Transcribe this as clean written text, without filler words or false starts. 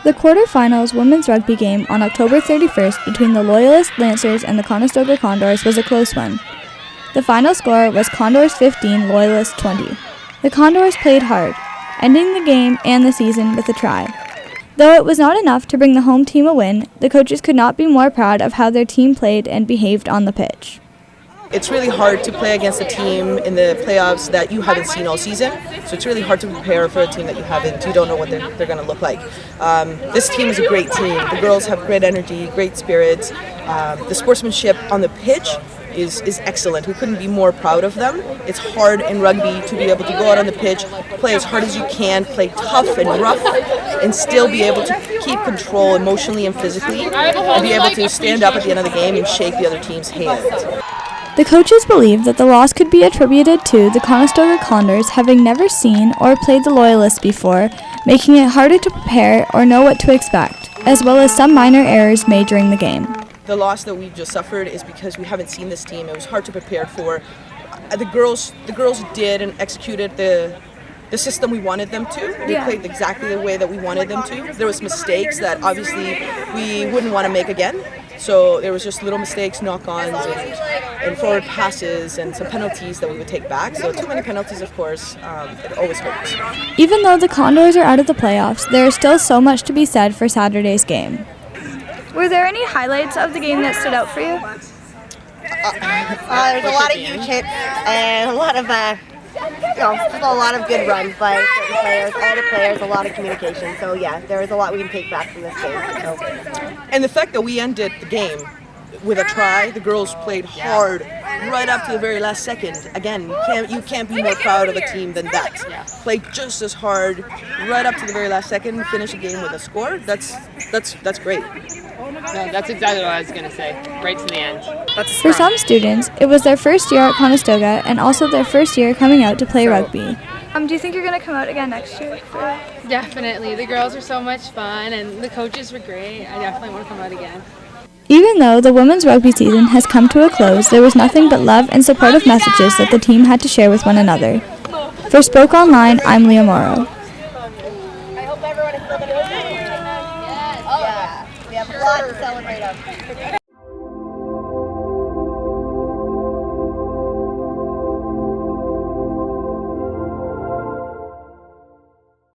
The quarterfinals women's rugby game on October 31st between the Loyalist Lancers and the Conestoga Condors was a close one. The final score was Condors 15, Loyalists 20. The Condors played hard, ending the game and the season with a try. Though it was not enough to bring the home team a win, the coaches could not be more proud of how their team played and behaved on the pitch. It's really hard to play against a team in the playoffs that you haven't seen all season, so it's really hard to prepare for a team that you don't know what they're going to look like. This team is a great team. The girls have great energy, great spirits. The sportsmanship on the pitch is excellent. We couldn't be more proud of them. It's hard in rugby to be able to go out on the pitch, play as hard as you can, play tough and rough, and still be able to keep control emotionally and physically, and be able to stand up at the end of the game and shake the other team's hand. The coaches believed that the loss could be attributed to the Conestoga Condors having never seen or played the Loyalists before, making it harder to prepare or know what to expect, as well as some minor errors made during the game. The loss that we just suffered is because we haven't seen this team. It was hard to prepare for. The girls did and executed the system we wanted them to. They played exactly the way that we wanted them to. There was mistakes that obviously we wouldn't want to make again. So there was just little mistakes, knock-ons, and forward passes, and some penalties that we would take back. So too many penalties, of course, it always hurts. Even though the Condors are out of the playoffs, there is still so much to be said for Saturday's game. Were there any highlights of the game that stood out for you? There's a lot of huge hits and a lot of just a lot of good runs by certain players, all the players, a lot of communication. So yeah, there is a lot we can take back from this game. So. And the fact that we ended the game with a try, the girls played hard right up to the very last second. Again, you can't be more proud of a team than that. Played just as hard right up to the very last second, finish a game with a score. That's great. No, that's exactly what I was going to say, right to the end. For some students, it was their first year at Conestoga and also their first year coming out to play rugby. Do you think you're going to come out again next year? Definitely. The girls are so much fun and the coaches were great. I definitely want to come out again. Even though the women's rugby season has come to a close, there was nothing but love and supportive messages that the team had to share with one another. For Spoke Online, I'm LEAH MORROW. I hope everyone is still going to we have a lot to celebrate of.